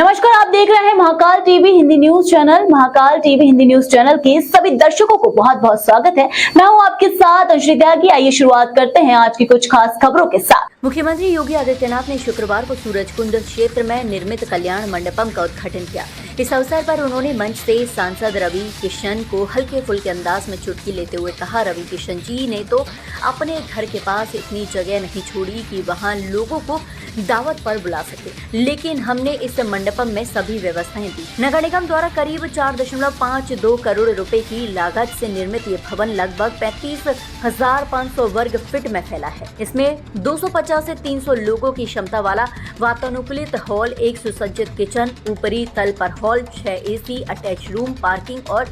नमस्कार, आप देख रहे हैं Mahakal TV Hindi news channel. Mahakal TV Hindi news channel के सभी दर्शकों को बहुत बहुत स्वागत है। मैं हूं आपके साथ अंशुल त्यागी। आइए शुरुआत करते हैं आज की कुछ खास खबरों के साथ। मुख्यमंत्री योगी आदित्यनाथ ने शुक्रवार को सूरजकुंड क्षेत्र में निर्मित कल्याण मंडपम का उद्घाटन किया। इस अवसर पर उन्होंने मंच से सांसद रवि किशन को हल्के फुल्के अंदाज में चुटकी लेते हुए कहा, रवि किशन जी ने तो अपने घर के पास इतनी जगह नहीं छोड़ी कि वहां लोगों को दावत पर बुला सके, लेकिन हमने इस मंडपम में सभी व्यवस्थाएं दी। नगर निगम द्वारा करीब 4.52 करोड़ रुपए की लागत से निर्मित ये भवन लगभग 35,500 वर्ग फीट में फैला है। इसमें 250 से 300 लोगों की क्षमता वाला वातानुकूलित हॉल, एक सुसज्जित किचन, ऊपरी तल पर hall, 6 AC, attach room, parking और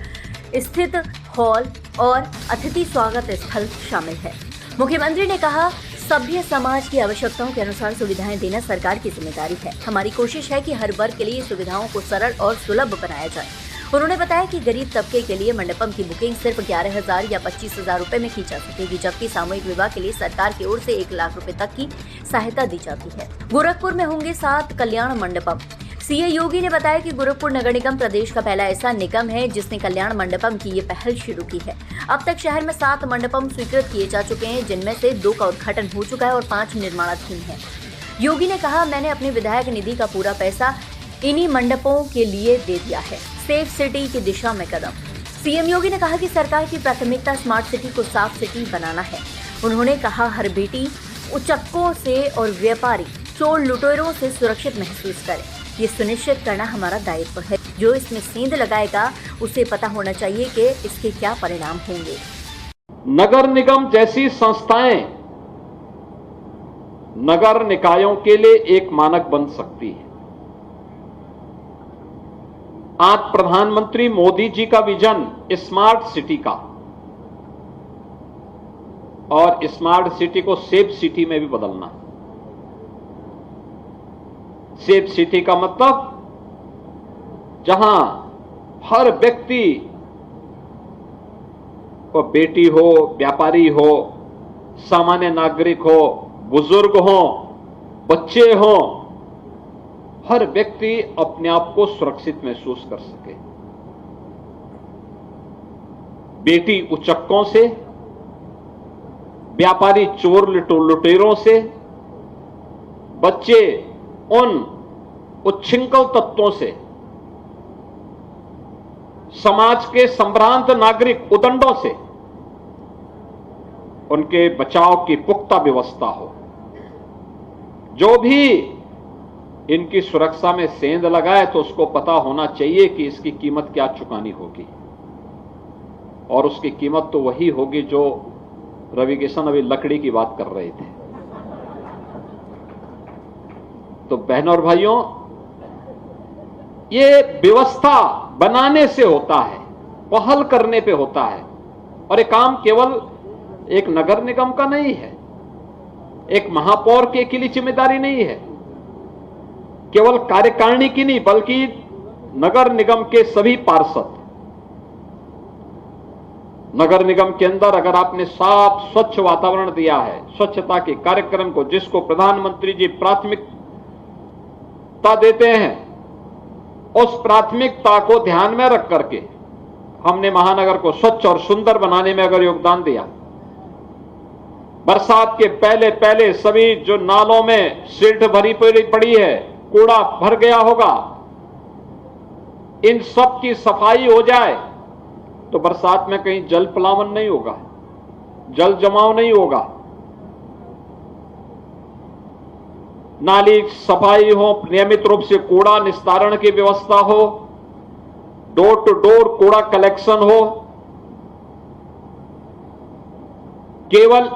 स्थित हॉल और अतिथि स्वागत स्थल शामिल है। मुख्यमंत्री ने कहा, सभ्य समाज की आवश्यकताओं के अनुसार सुविधाएं देना सरकार की जिम्मेदारी है। हमारी कोशिश है कि हर वर्ग के लिए सुविधाओं को सरल और सुलभ बनाया जाए। उन्होंने बताया कि गरीब तबके के लिए मंडपम की बुकिंग सिर्फ 11,000 या 25,000 रुपए में की जा सकेगी, जबकि सामूहिक विवाह के लिए सरकार की ओर से 1 लाख रुपए तक की सहायता दी जाती है। गोरखपुर में होंगे 7 कल्याण मंडपम। सीए योगी ने बताया कि गोरखपुर नगर निगम प्रदेश का पहला ऐसा निगम है जिसने कल्याण मंडपम की ये पहल शुरू की है। अब तक शहर में 7 मंडपम स्वीकृत किए जा चुके हैं, जिनमें से 2 का उद्घाटन हो चुका है और 5 निर्माणाधीन है। योगी ने कहा, मैंने अपनी विधायक निधि का पूरा पैसा इन्हीं मंडपों के लिए दे दिया है। सेफ सिटी की दिशा में कदम। सीएम योगी ने कहा कि सरकार की प्राथमिकता स्मार्ट सिटी को साफ सिटी बनाना है। उन्होंने कहा, हर बेटी उचक्कों से और व्यापारी चोर लुटेरों से सुरक्षित महसूस करे। ये सुनिश्चित करना हमारा दायित्व है। जो इसमें सेंध लगाएगा उसे पता होना चाहिए कि इसके क्या परिणाम होंगे। नगर निगम जैसी संस्थाएं नगर निकायों के लिए एक मानक बन सकती है। आज प्रधानमंत्री मोदी जी का विजन स्मार्ट सिटी का, और स्मार्ट सिटी को सेफ सिटी में भी बदलना। सेफ सिटी का मतलब जहां हर व्यक्ति को, बेटी हो, व्यापारी हो, सामान्य नागरिक हो, बुजुर्ग हो, बच्चे हो, हर व्यक्ति अपने आप को सुरक्षित महसूस कर सके। बेटी उचक्कों से, व्यापारी चोर लुटेरों से, बच्चे उन उच्छृंखल तत्वों से, समाज के संभ्रांत नागरिक उदंडों से, उनके बचाव की पुख्ता व्यवस्था हो। जो भी इनकी सुरक्षा में सेंध लगाए तो उसको पता होना चाहिए कि इसकी कीमत क्या चुकानी होगी, और उसकी कीमत तो वही होगी जो रवि किशन अभी लकड़ी की बात कर रहे थे। तो बहनों और भाइयों, ये व्यवस्था बनाने से होता है, पहल करने पे होता है, और ये काम केवल एक नगर निगम का नहीं है, एक महापौर के अकेली जिम्मेदारी नहीं है, केवल कार्यकारिणी की नहीं, बल्कि नगर निगम के सभी पार्षद। नगर निगम के अंदर अगर आपने साफ स्वच्छ वातावरण दिया है, स्वच्छता के कार्यक्रम को, जिसको प्रधानमंत्री जी प्राथमिकता देते हैं, उस प्राथमिकता को ध्यान में रख करके हमने महानगर को स्वच्छ और सुंदर बनाने में अगर योगदान दिया, बरसात के पहले पहले सभी जो नालों में सिल्ट भरी पड़ी है, कूड़ा भर गया होगा, इन सब की सफाई हो जाए तो बरसात में कहीं जल प्लावन नहीं होगा, जल जमाव नहीं होगा। नाली सफाई हो, नियमित रूप से कूड़ा निस्तारण की व्यवस्था हो, डोर टू डोर कूड़ा कलेक्शन हो। केवल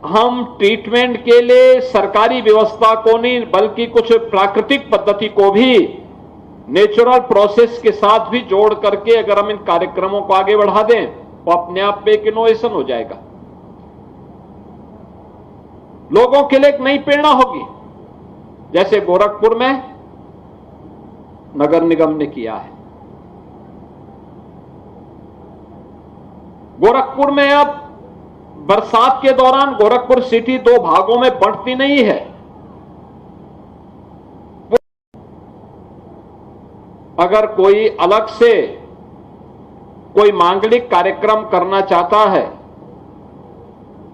हम ट्रीटमेंट के लिए सरकारी व्यवस्था को नहीं, बल्कि कुछ प्राकृतिक पद्धति को भी नेचुरल प्रोसेस के साथ भी जोड़ करके अगर हम इन कार्यक्रमों को आगे बढ़ा दें तो अपने आप में एक इनोवेशन हो जाएगा, लोगों के लिए एक नई प्रेरणा होगी, जैसे गोरखपुर में नगर निगम ने किया है। गोरखपुर में अब बरसात के दौरान गोरखपुर सिटी 2 भागों में बंटती नहीं है। अगर कोई अलग से कोई मांगलिक कार्यक्रम करना चाहता है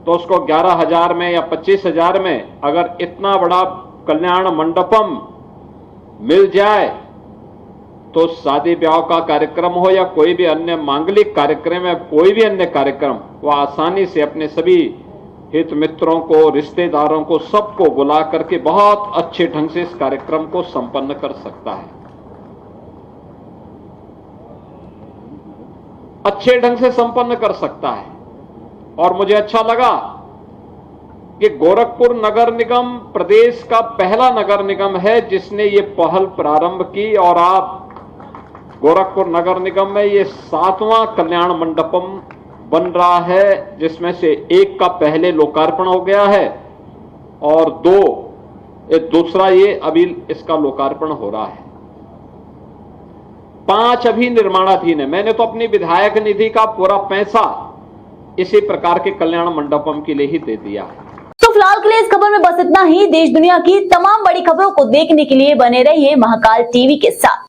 तो उसको 11,000 में या 25,000 में अगर इतना बड़ा कल्याण मंडपम मिल जाए तो शादी ब्याह का कार्यक्रम हो या कोई भी अन्य मांगलिक कार्यक्रम या कोई भी अन्य कार्यक्रम, वह आसानी से अपने सभी हित मित्रों को, रिश्तेदारों को, सबको बुला करके बहुत अच्छे ढंग से इस कार्यक्रम को संपन्न कर सकता है। अच्छे ढंग से संपन्न कर सकता है। और मुझे अच्छा लगा कि गोरखपुर नगर निगम प्रदेश का पहला नगर निगम है जिसने ये पहल प्रारंभ की और आप गोरखपुर नगर निगम में ये 7वां कल्याण मंडपम बन रहा है, जिसमें से एक का पहले लोकार्पण हो गया है और दूसरा ये अभी इसका लोकार्पण हो रहा है। 5 अभी निर्माणाधीन है। मैंने तो अपनी विधायक निधि का पूरा पैसा इसी प्रकार के कल्याण मंडपम के लिए ही दे दिया है। तो फिलहाल के लिए इस खबर में बस इतना ही। देश दुनिया की तमाम बड़ी खबरों को देखने के लिए बने रहिए महाकाल टीवी के साथ।